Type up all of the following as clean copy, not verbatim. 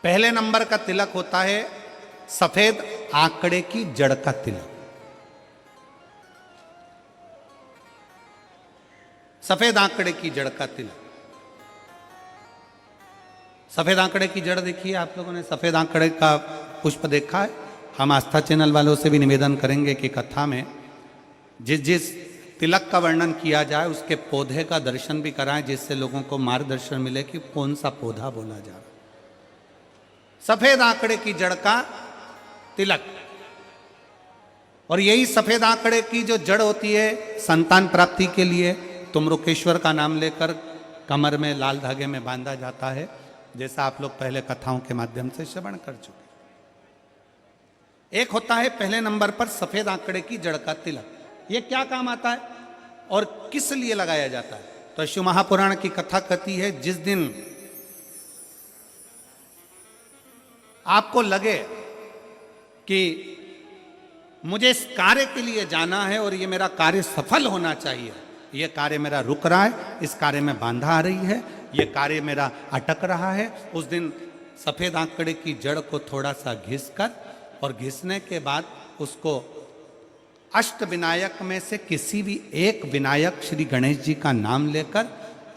पहले नंबर का तिलक होता है सफेद आंकड़े की जड़ का तिलक। सफेद आंकड़े की जड़ का तिलक। सफेद आंकड़े की जड़ देखिए, आप लोगों ने सफेद आंकड़े का पुष्प देखा है? हम आस्था चैनल वालों से भी निवेदन करेंगे कि कथा में जिस जिस तिलक का वर्णन किया जाए उसके पौधे का दर्शन भी कराएं, जिससे लोगों को मार्गदर्शन मिले कि कौन सा पौधा बोला जा रहा है। सफेद आंकड़े की जड़ का तिलक। और यही सफेद आंकड़े की जो जड़ होती है संतान प्राप्ति के लिए तुमरुकेश्वर का नाम लेकर कमर में लाल धागे में बांधा जाता है, जैसा आप लोग पहले कथाओं के माध्यम से श्रवण कर चुके। एक होता है पहले नंबर पर सफेद आंकड़े की जड़ का तिलक। यह क्या काम आता है और किस लिए लगाया जाता है? तो शिव महापुराण की कथा कहती है, जिस दिन आपको लगे कि मुझे इस कार्य के लिए जाना है और ये मेरा कार्य सफल होना चाहिए, ये कार्य मेरा रुक रहा है, इस कार्य में बांधा आ रही है, ये कार्य मेरा अटक रहा है, उस दिन सफेद आंकड़े की जड़ को थोड़ा सा घिस कर और घिसने के बाद उसको अष्ट विनायक में से किसी भी एक विनायक श्री गणेश जी का नाम लेकर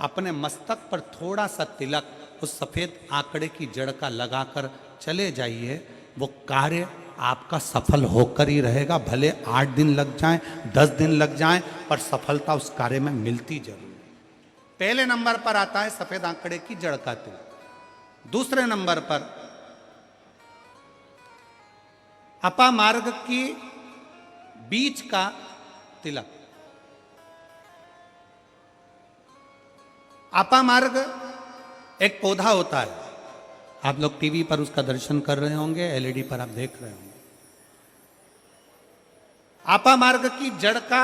अपने मस्तक पर थोड़ा सा तिलक उस सफेद आंकड़े की जड़ का लगाकर चले जाइए। वो कार्य आपका सफल होकर ही रहेगा, भले 8 दिन लग जाएं, 10 दिन लग जाएं, पर सफलता उस कार्य में मिलती जरूर। पहले नंबर पर आता है सफेद आंकड़े की जड़ का तिलक। दूसरे नंबर पर अपामार्ग की बीज का तिलक। अपामार्ग एक पौधा होता है, आप लोग टीवी पर उसका दर्शन कर रहे होंगे, एलईडी पर आप देख रहे होंगे। अपामार्ग की जड़ का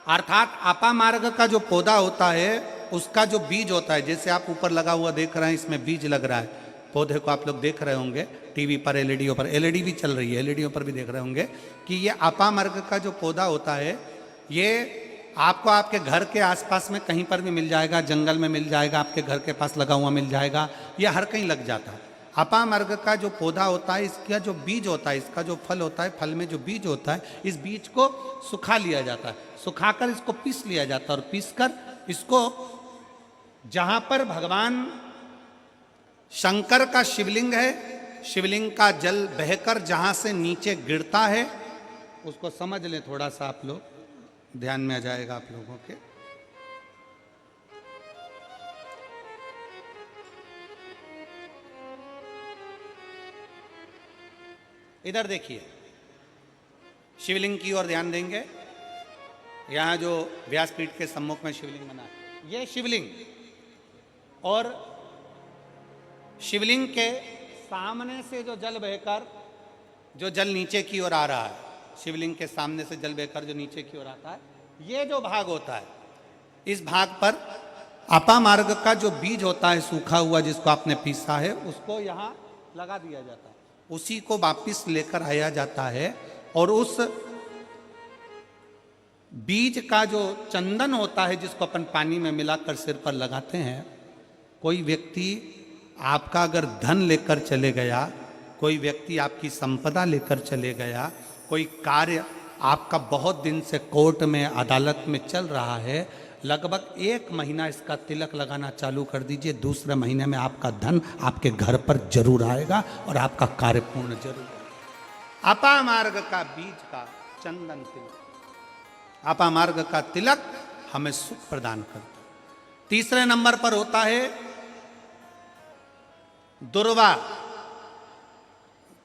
अर्थात अपामार्ग का जो पौधा होता है उसका जो बीज होता है, जैसे आप ऊपर लगा हुआ देख रहे हैं, इसमें बीज लग रहा है, पौधे को आप लोग देख रहे होंगे टीवी पर, एलईडीओ पर, एलईडी भी चल रही है, एलईडीओ पर भी देख रहे होंगे कि ये अपामार्ग का जो पौधा होता है ये आपको आपके घर के आसपास में कहीं पर भी मिल जाएगा, जंगल में मिल जाएगा, आपके घर के पास लगा हुआ मिल जाएगा, ये हर कहीं लग जाता है। अपामार्ग का जो पौधा होता है, इसका जो बीज होता है, इसका जो फल होता है, फल में जो बीज होता है, इस बीज को सुखा लिया जाता है, सुखाकर इसको पीस लिया जाता है और पीसकर इसको जहां पर भगवान शंकर का शिवलिंग है, शिवलिंग का जल बहकर जहां से नीचे गिरता है, उसको समझ लें, थोड़ा सा आप लोग ध्यान में आ जाएगा आप लोगों के। इधर देखिए, शिवलिंग की ओर ध्यान देंगे। यहां जो व्यासपीठ के सम्मुख में शिवलिंग बना है, ये शिवलिंग, और शिवलिंग के सामने से जो जल बहकर जो जल नीचे की ओर आ रहा है, शिवलिंग के सामने से जल बहकर जो नीचे की ओर आता है, ये जो भाग होता है, इस भाग पर अपामार्ग का जो बीज होता है सूखा हुआ, जिसको आपने पीसा है, उसको यहां लगा दिया जाता है, उसी को वापिस लेकर आया जाता है और उस बीज का जो चंदन होता है, जिसको अपन पानी में मिलाकर सिर पर लगाते हैं, कोई व्यक्ति आपका अगर धन लेकर चले गया, कोई व्यक्ति आपकी संपदा लेकर चले गया, कोई कार्य आपका बहुत दिन से कोर्ट में अदालत में चल रहा है, लगभग 1 महीना इसका तिलक लगाना चालू कर दीजिए, दूसरे महीने में आपका धन आपके घर पर जरूर आएगा और आपका कार्य पूर्ण जरूर होगा। अपामार्ग का बीज का चंदन तिलक, अपामार्ग का तिलक हमें सुख प्रदान करता है। तीसरे नंबर पर होता है दुर्वा।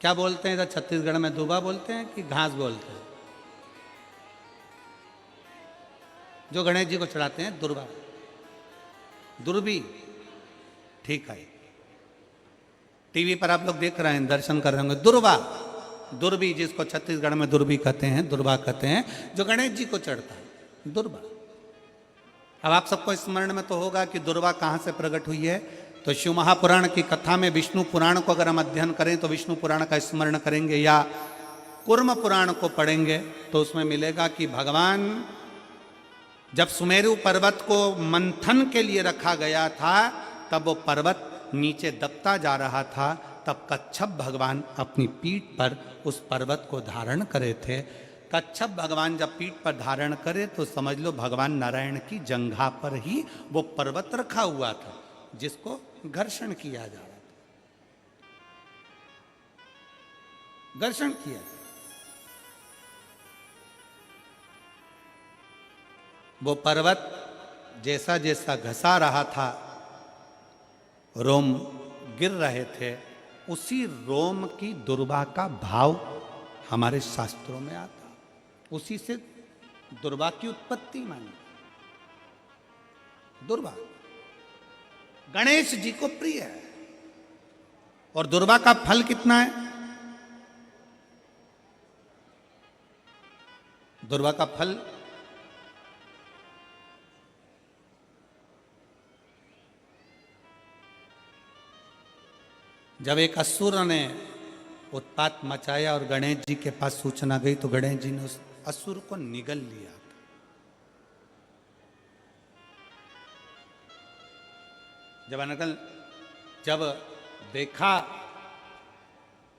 क्या बोलते हैं इधर छत्तीसगढ़ में, दुबा बोलते हैं कि घास बोलते हैं? जो गणेश जी को चढ़ाते हैं दुर्वा, दुर्बी, ठीक है, टीवी पर आप लोग देख रहे हैं, दर्शन कर रहे होंगे। दुर्वा, दुर्बी, जिसको छत्तीसगढ़ में दुर्बी कहते हैं, दुर्वा कहते हैं, जो गणेश जी को चढ़ता है, दुर्वा। अब आप सबको स्मरण में तो होगा कि दुर्वा कहाँ से प्रकट हुई है। तो शिव महापुराण की कथा में विष्णु पुराण को अगर हम अध्ययन करें तो विष्णु पुराण का स्मरण करेंगे, या कूर्म पुराण को पढ़ेंगे तो उसमें मिलेगा कि भगवान जब सुमेरु पर्वत को मंथन के लिए रखा गया था, तब वो पर्वत नीचे दबता जा रहा था, तब कच्छप भगवान अपनी पीठ पर उस पर्वत को धारण करे थे। कच्छप भगवान जब पीठ पर धारण करे तो समझ लो भगवान नारायण की जंघा पर ही वो पर्वत रखा हुआ था जिसको घर्षण किया जा रहा था, घर्षण किया। वो पर्वत जैसा जैसा घसा रहा था, रोम गिर रहे थे, उसी रोम की दुर्वा का भाव हमारे शास्त्रों में आता, उसी से दुर्वा की उत्पत्ति मानी। दुर्वा गणेश जी को प्रिय है। और दुर्वा का फल कितना है? दुर्वा का फल जब एक असुर ने उत्पात मचाया और गणेश जी के पास सूचना गई तो गणेश जी ने उस असुर को निगल लिया। जब देखा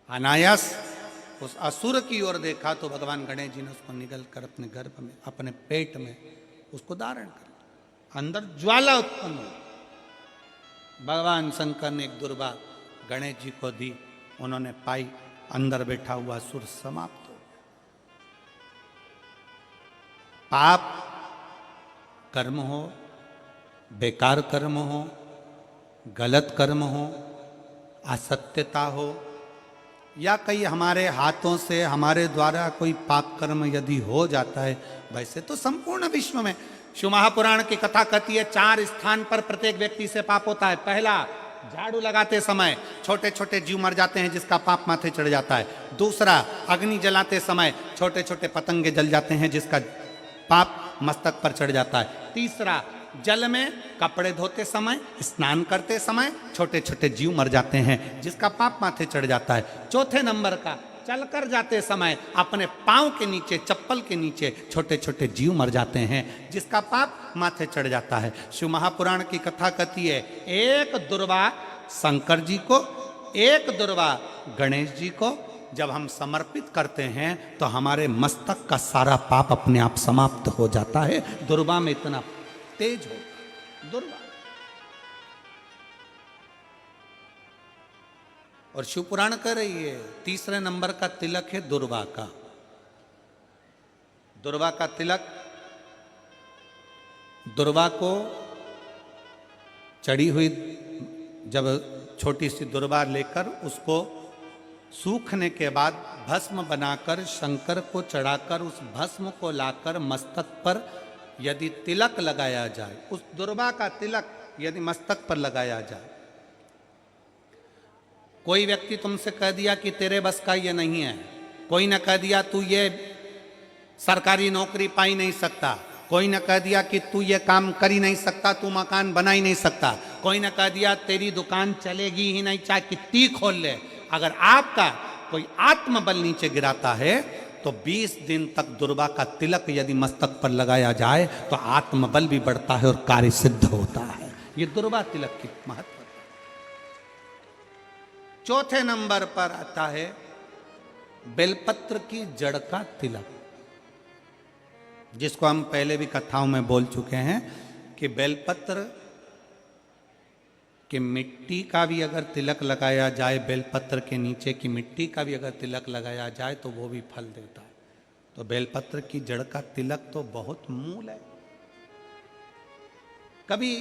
अनायास उस असुर की ओर देखा तो भगवान गणेश जी ने उसको निगल कर अपने गर्भ में, अपने पेट में उसको धारण कर, अंदर ज्वाला उत्पन्न हुई। भगवान शंकर ने एक दुर्वा गणेश जी को दी, उन्होंने पाई, अंदर बैठा हुआ असुर समाप्त हो गया। पाप कर्म हो, बेकार कर्म हो, गलत कर्म हो, असत्यता हो, या कई हमारे हाथों से हमारे द्वारा कोई पाप कर्म यदि हो जाता है, वैसे तो संपूर्ण विश्व में शिव महापुराण की कथा कहती है 4 स्थान पर प्रत्येक व्यक्ति से पाप होता है। पहला, झाड़ू लगाते समय छोटे छोटे जीव मर जाते हैं जिसका पाप माथे चढ़ जाता है। दूसरा, अग्नि जलाते समय छोटे छोटे पतंगे जल जाते हैं जिसका पाप मस्तक पर चढ़ जाता है। तीसरा, जल में कपड़े धोते समय, स्नान करते समय छोटे छोटे जीव मर जाते हैं जिसका पाप माथे चढ़ जाता है। चौथे नंबर का, चलकर जाते समय अपने पांव के नीचे, चप्पल के नीचे छोटे छोटे जीव मर जाते हैं जिसका पाप माथे चढ़ जाता है। शिव महापुराण की कथा कहती है एक दुर्वा शंकर जी को, एक दुर्वा गणेश जी को जब हम समर्पित करते हैं तो हमारे मस्तक का सारा पाप अपने आप समाप्त हो जाता है। दुर्वा में इतना तेज होता दुर्वा। और शिव पुराण कह रही है तीसरे नंबर का तिलक है दुर्वा का। दुर्वा का तिलक, दुर्वा को चढ़ी हुई जब छोटी सी दुर्वा लेकर उसको सूखने के बाद भस्म बनाकर शंकर को चढ़ाकर उस भस्म को लाकर मस्तक पर यदि तिलक लगाया जाए, उस दुर्वा का तिलक यदि मस्तक पर लगाया जाए, कोई व्यक्ति तुमसे कह दिया कि तेरे बस का ये नहीं है, कोई ने कह दिया तू ये सरकारी नौकरी पा ही नहीं सकता, कोई ने कह दिया कि तू ये काम कर ही नहीं सकता, तू मकान बना ही नहीं सकता, कोई ने कह दिया तेरी दुकान चलेगी ही नहीं चाहे कितनी खोल ले, अगर आपका कोई आत्मबल नीचे गिराता है तो 20 दिन तक दुर्वा का तिलक यदि मस्तक पर लगाया जाए तो आत्मबल भी बढ़ता है और कार्य सिद्ध होता है। ये दुर्वा तिलक की महत्व। चौथे नंबर पर आता है बेलपत्र की जड़ का तिलक, जिसको हम पहले भी कथाओं में बोल चुके हैं कि बेलपत्र कि मिट्टी का भी अगर तिलक लगाया जाए, बेलपत्र के नीचे की मिट्टी का भी अगर तिलक लगाया जाए तो वो भी फल देता है। तो बेलपत्र की जड़ का तिलक तो बहुत मूल है। कभी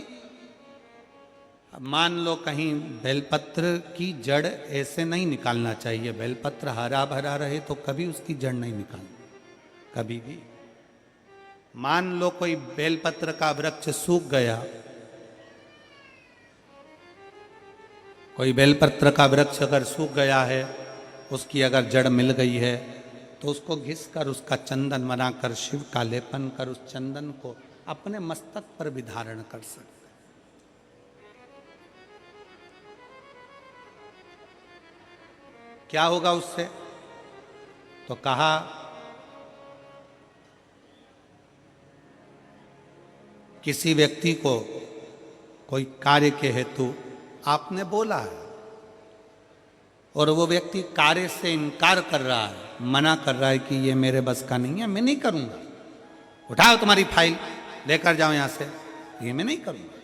मान लो कहीं बेलपत्र की जड़ ऐसे नहीं निकालना चाहिए, बेलपत्र हरा भरा रहे तो कभी उसकी जड़ नहीं निकालनी, कभी भी। मान लो कोई बेलपत्र का वृक्ष सूख गया, कोई बेलपत्र का वृक्ष अगर सूख गया है, उसकी अगर जड़ मिल गई है तो उसको घिस कर उसका चंदन बनाकर शिव का लेपन कर उस चंदन को अपने मस्तक पर भी धारण कर सकते। क्या होगा उससे? तो कहा किसी व्यक्ति को कोई कार्य के हेतु आपने बोला है, और वो व्यक्ति कार्य से इनकार कर रहा है, मना कर रहा है कि ये मेरे बस का नहीं है, मैं नहीं करूंगा, उठाओ तुम्हारी फाइल लेकर जाओ यहां से, ये मैं नहीं करूंगा।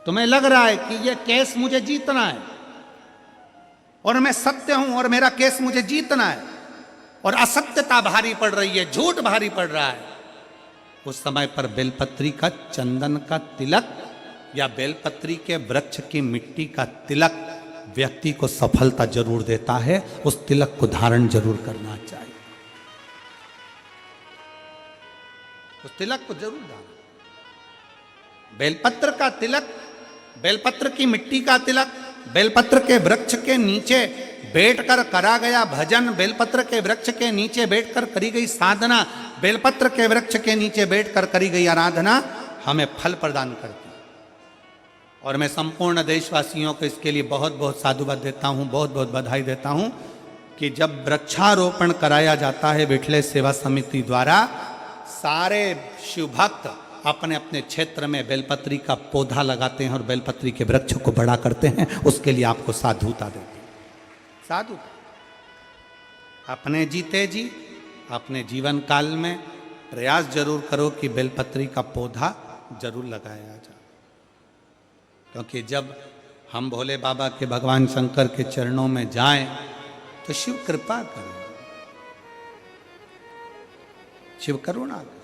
तुम्हें लग रहा है कि ये केस मुझे जीतना है और मैं सत्य हूं और मेरा केस मुझे जीतना है और असत्यता भारी पड़ रही है, झूठ भारी पड़ रहा है, उस समय पर बेलपत्री का चंदन का तिलक या बेलपत्री के वृक्ष की मिट्टी का तिलक व्यक्ति को सफलता जरूर देता है। उस तिलक को धारण जरूर करना चाहिए, उस तिलक को जरूर धारण। बेलपत्र का तिलक, बेलपत्र की मिट्टी का तिलक, बेलपत्र के वृक्ष के नीचे बैठकर करा गया भजन, बेलपत्र के वृक्ष के नीचे बैठकर करी गई साधना, बेलपत्र के वृक्ष के नीचे बैठकर करी गई आराधना हमें फल प्रदान करती है। और मैं संपूर्ण देशवासियों को इसके लिए बहुत बहुत साधुवाद देता हूँ, बहुत बहुत बधाई देता हूँ कि जब वृक्षारोपण कराया जाता है विठले सेवा समिति द्वारा, सारे शिव भक्त अपने अपने क्षेत्र में बेलपत्री का पौधा लगाते हैं और बेलपत्री के वृक्ष को बड़ा करते हैं। उसके लिए आपको साधुता देते हैं, साधुता। अपने जीते जी अपने जीवन काल में प्रयास जरूर करो कि बेलपत्री का पौधा जरूर लगाया जाए, क्योंकि जब हम भोले बाबा के भगवान शंकर के चरणों में जाएं तो शिव कृपा करें, शिव करुणा करें।